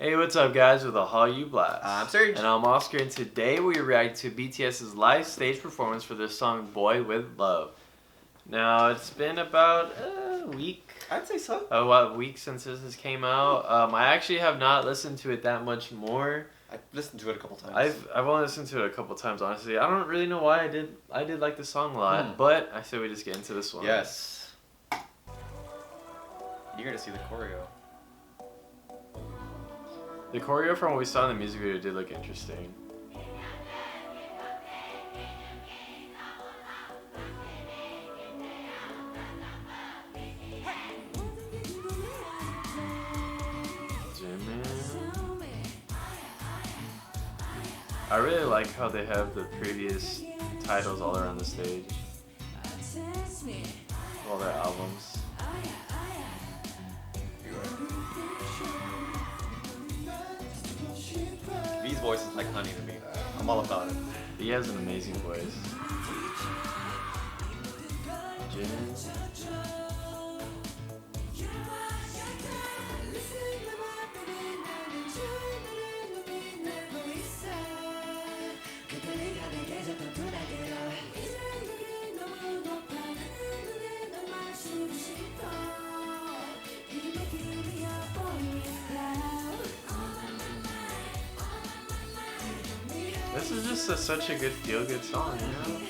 Hey, what's up, guys? With a Hallyu Blast. I'm Serg. And I'm Oscar, and today we react to BTS's live stage performance for their song Boy With Love. Now, it's been about a week. I'd say so. A week since this came out. I actually have not listened to it that much more. I've listened to it a couple times. I've only listened to it a couple times, honestly. I don't really know why I did like the song a lot, but I say we just get into this one. Yes. You're gonna see the choreo. The choreo from what we saw in the music video did look interesting. I really like how they have the previous titles all around the stage. All their albums. V's voice is like honey to me. I'm all about it. He has an amazing voice. This is just such a good feel-good song, you know?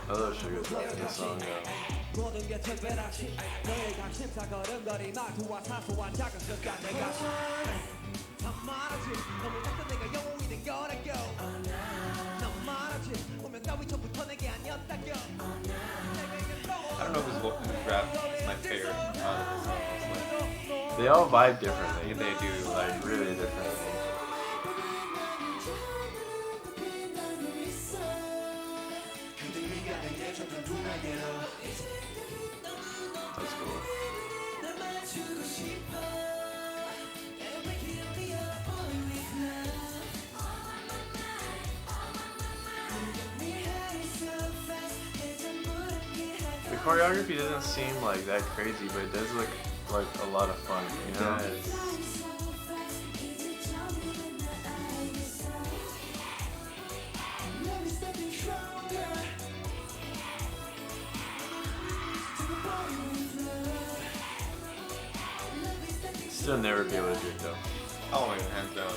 I love Sugar's part in this song, though. I don't know whose rap is my favorite out of this song. They all vibe differently. They do, like really differently. That's cool. The choreography doesn't seem like that crazy, but it does look like a lot of fun, you know? Yes. Still never be able to do it though. Oh my god, hands down.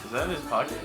Is that in his pocket?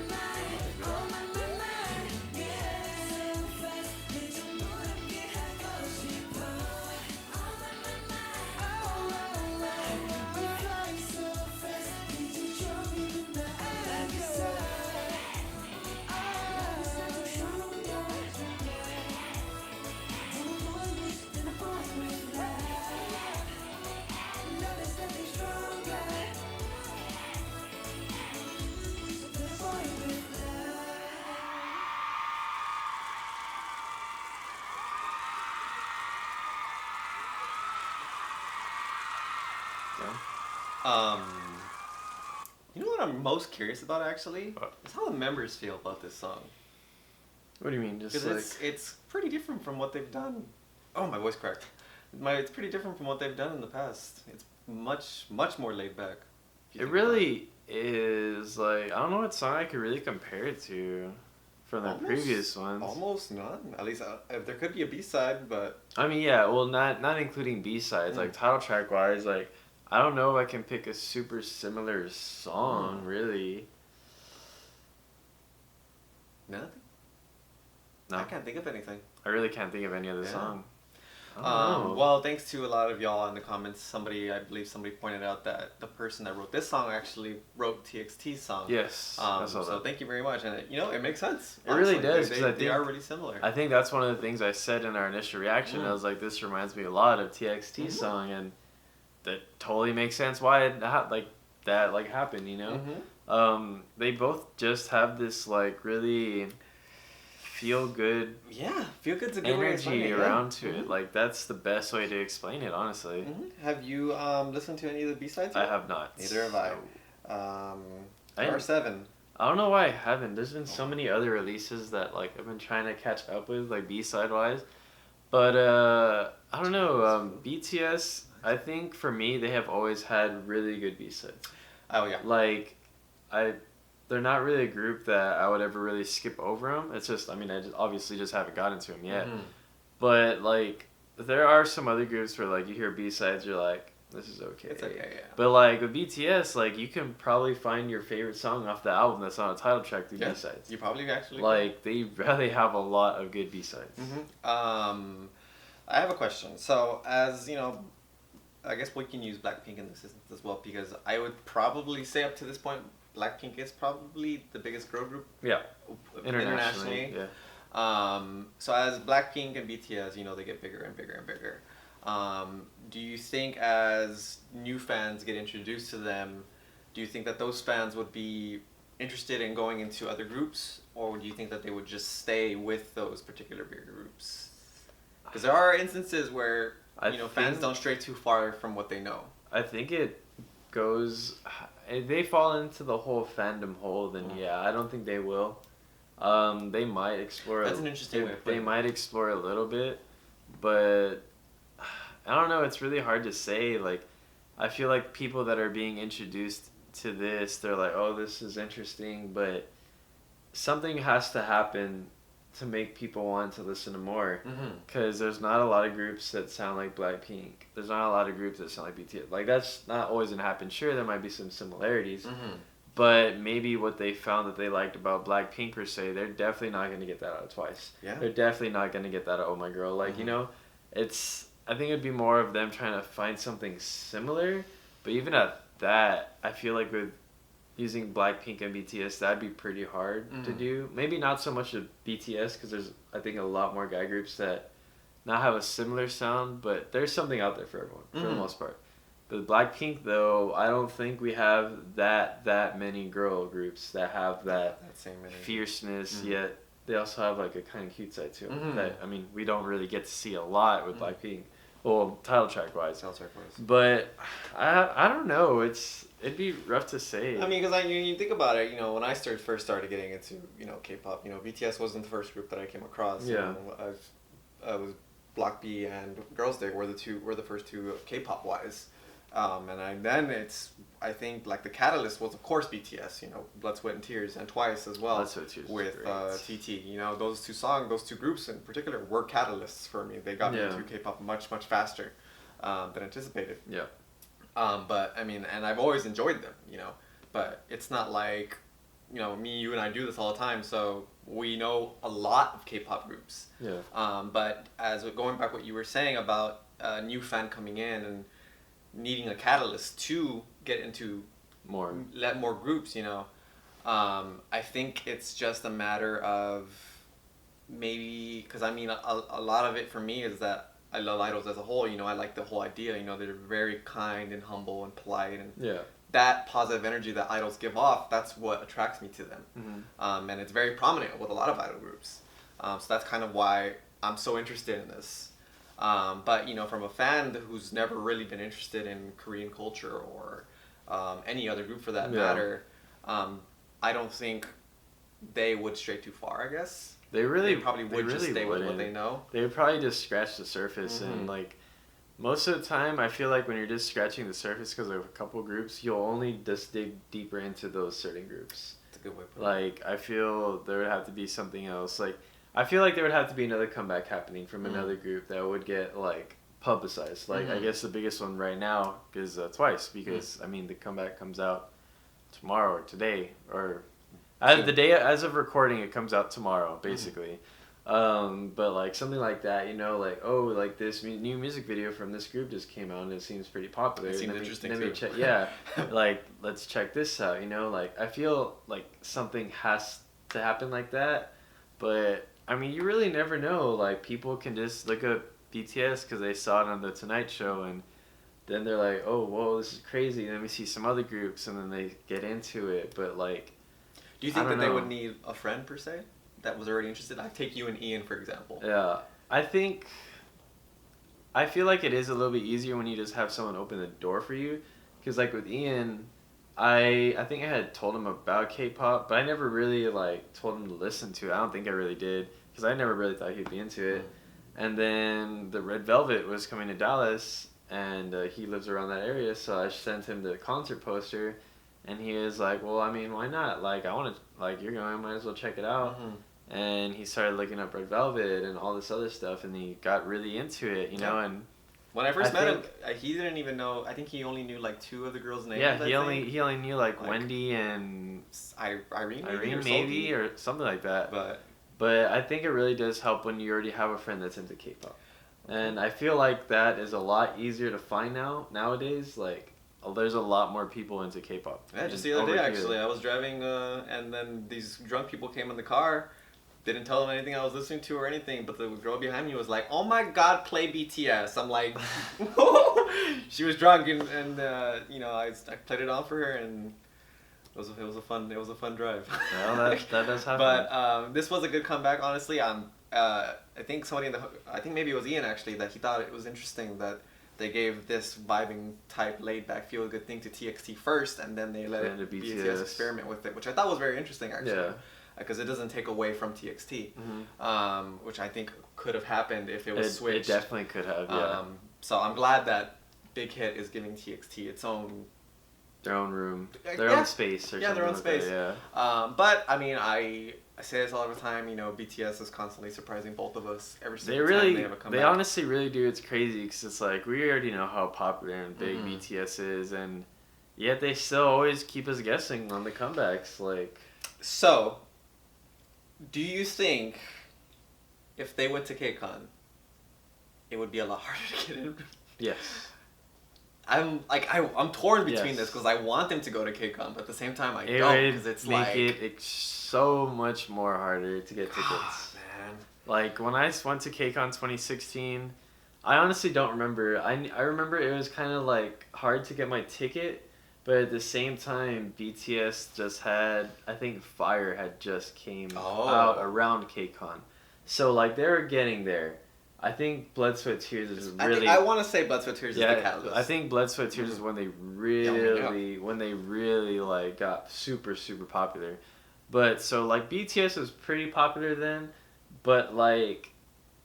You know what I'm most curious about actually? What? Is how the members feel about this song. What do you mean? Just because it's pretty different from what they've done. Oh, my voice cracked. It's pretty different from what they've done in the past. It's much more laid back. It really is. Like, I don't know what song I could really compare it to from the previous ones. Almost none. At least there could be a B-side, but I mean, yeah. Well, not including B-sides. Like title track wise, like I don't know if I can pick a super similar song really. Nothing. No. I can't think of anything. I really can't think of any other song. I don't know. Well, thanks to a lot of y'all in the comments, I believe somebody pointed out that the person that wrote this song actually wrote TXT's song. Yes, I saw So that. thank you very much, and it makes sense. It really does, They, 'cause I they think- are really similar. I think that's one of the things I said in our initial reaction. I was like, this reminds me a lot of TXT's song, and that totally makes sense why it happened, you know? They both just have this like really feel good Yeah, feel good's a good way to explain energy it, around to it. Like that's the best way to explain it, honestly. Have you listened to any of the B-sides I yet? have not. Neither have I. There are 7. I don't know why I haven't. There's been so many other releases that like I've been trying to catch up with, like B-side wise. But I don't know. BTS, I think for me they have always had really good B-sides. Oh yeah. Like they're not really a group that I would ever really skip over them. It's just, I mean, I just obviously just haven't gotten to them yet. But like there are some other groups where like you hear B-sides, you're like, this is okay. It's okay, yeah. But like with BTS, like you can probably find your favorite song off the album that's on a title track through B-sides. You probably actually like they really have a lot of good B-sides. I have a question. So as you know, I guess we can use Blackpink in this instance as well, because I would probably say up to this point, Blackpink is probably the biggest girl group. Yeah. Internationally. Yeah. So as Blackpink and BTS, they get bigger and bigger and bigger. Do you think as new fans get introduced to them, do you think that those fans would be interested in going into other groups, or do you think that they would just stay with those particular bigger groups? Because there are instances where fans don't stray too far from what they know. I think it goes. If they fall into the whole fandom hole, then yeah, I don't think they will. They might explore. That's an interesting way of putting it. They might explore a little bit, but I don't know. It's really hard to say. Like, I feel like people that are being introduced to this, they're like, "Oh, this is interesting," but something has to happen to make people want to listen to more. Because there's not a lot of groups that sound like Blackpink. There's not a lot of groups that sound like BTS. Like, that's not always gonna happen. Sure, there might be some similarities, but maybe what they found that they liked about Blackpink per se, they're definitely not gonna get that out of Twice. Yeah. They're definitely not gonna get that out of Oh My Girl. Like, I think it'd be more of them trying to find something similar. But even at that, I feel like with using Blackpink and BTS, that'd be pretty hard to do. Maybe not so much of BTS, because there's, I think, a lot more guy groups that not have a similar sound, but there's something out there for everyone, for the most part. But Blackpink, though, I don't think we have that many girl groups that have that same energy. Fierceness, yet they also have like a kind of cute side to them. That, I mean, we don't really get to see a lot with Blackpink. Well, title track wise. But I don't know. It'd be rough to say. I mean, because you think about it, when I first started getting into K-pop, BTS wasn't the first group that I came across. Yeah. I was Block B and Girls' Day were the first two K-pop wise, I think like the catalyst was of course BTS. Blood, Sweat and Tears, and Twice as well. Blood, Sweat, Tears with TT. Those two groups in particular were catalysts for me. They got me into K-pop much faster than anticipated. Yeah. But I mean, and I've always enjoyed them, but it's not like, me, you and I do this all the time, so we know a lot of K-pop groups. Yeah. But going back what you were saying about a new fan coming in and needing a catalyst to get into more groups, I think it's just a matter of maybe, because I mean, a lot of it for me is that I love idols as a whole. I like the whole idea. They're very kind and humble and polite, and that positive energy that idols give off, that's what attracts me to them. And it's very prominent with a lot of idol groups. So that's kind of why I'm so interested in this. But from a fan who's never really been interested in Korean culture or any other group for that matter, I don't think they would stray too far, I guess. They probably would just stay with what they know. They would probably just scratch the surface, and like most of the time, I feel like when you're just scratching the surface because of a couple groups, you'll only just dig deeper into those certain groups. That's a good way of putting it. Like, I feel there would have to be something else. Like, I feel like there would have to be another comeback happening from another group that would get like publicized. Like, I guess the biggest one right now is Twice, because I mean the comeback comes out tomorrow or today, or as of recording, it comes out tomorrow, basically. But like something like that, you know, like, oh, like this new music video from this group just came out and it seems pretty popular. It seemed interesting let too. me check, yeah, like let's check this out. You know, like I feel like something has to happen like that, but I mean, you really never know. Like people can just look up BTS because they saw it on the Tonight Show and then they're like, oh, whoa, this is crazy. And then we see some other groups and then they get into it. But like, do you think that they would need a friend per se that was already interested? I take you and Ian for example. Yeah, I feel like it is a little bit easier when you just have someone open the door for you, because like with Ian, I think I had told him about K-pop, but I never really like told him to listen to it. I don't think I really did, because I never really thought he'd be into it. And then the Red Velvet was coming to Dallas, and he lives around that area, so I sent him the concert poster, and he was like, well, I mean, why not? Like, I want to, like, you're going, might as well check it out. And he started looking up Red Velvet and all this other stuff, and he got really into it, you know. And when I first met him, he didn't even know. I think he only knew like 2 of the girls' names. Yeah, he only knew like Wendy and Irene maybe or something like that. But I think it really does help when you already have a friend that's into K-pop, and I feel like that is a lot easier to find nowadays. Like, there's a lot more people into K-pop. Yeah, just the other day actually, I was driving, and then these drunk people came in the car. Didn't tell them anything I was listening to or anything, but the girl behind me was like, "Oh my God, play BTS!" I'm like, she was drunk, and you know, I played it on for her, and it was a fun drive. Well, that does happen. But this was a good comeback, honestly. I think I think maybe it was Ian actually, that he thought it was interesting that they gave this vibing type laid back feel good thing to TXT first, and then they let BTS experiment with it, which I thought was very interesting actually. Yeah. Because it doesn't take away from TXT, which I think could have happened if it was switched. It definitely could have, yeah. So I'm glad that Big Hit is giving TXT their own room, their own space, or something their own like space. That, yeah. But I mean, I say this all the time. You know, BTS is constantly surprising both of us every single time they have a comeback. They honestly really do. It's crazy because it's like we already know how popular and big BTS is, and yet they still always keep us guessing on the comebacks. Like, so. Do you think if they went to KCON, it would be a lot harder to get in? Yes. I'm torn between this because I want them to go to KCON, but at the same time I don't, because it's like it's so much more harder to get tickets. Man. Like when I went to KCON 2016, I honestly don't remember. I remember it was kind of like hard to get my ticket. But at the same time, BTS just had, I think Fire had just came out around KCON. So, like, they were getting there. I think Blood, Sweat, Tears is really... I want to say Blood, Sweat, Tears is the catalyst. I think Blood, Sweat, Tears is when they really, like, got super, super popular. But, so, like, BTS was pretty popular then, but, like,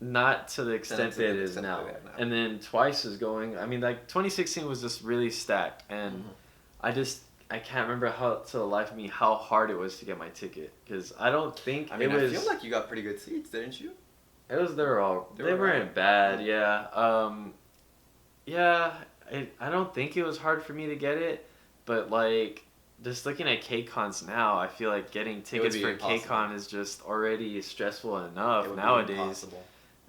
not to the extent that it is now. And then Twice is going... I mean, like, 2016 was just really stacked, and... I can't remember to the life of me how hard it was to get my ticket, because I don't think I feel like you got pretty good seats, didn't you? They weren't bad, yeah. I don't think it was hard for me to get it, but like just looking at KCONs now, I feel like getting tickets for KCON is just already stressful enough nowadays. Impossible.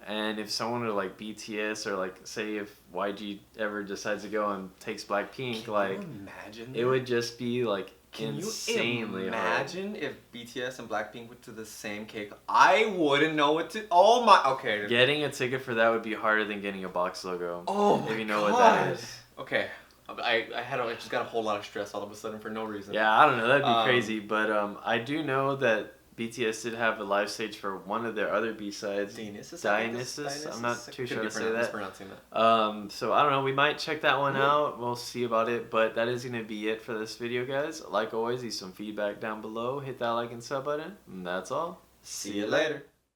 And if someone were like BTS, or like say if YG ever decides to go and takes Blackpink, it would just be like insanely hard. Imagine if BTS and Blackpink went to the same cake? I wouldn't know what to. Oh my. Okay. Getting a ticket for that would be harder than getting a box logo. Oh my if you know what that is. Okay. I just got a whole lot of stress all of a sudden for no reason. Yeah, I don't know. That'd be crazy. But I do know that BTS did have a live stage for one of their other B-sides. Dionysus? I'm not too sure to say that. So I don't know. We might check that one out. We'll see about it. But that is going to be it for this video, guys. Like always, leave some feedback down below. Hit that like and sub button. And that's all. See you later.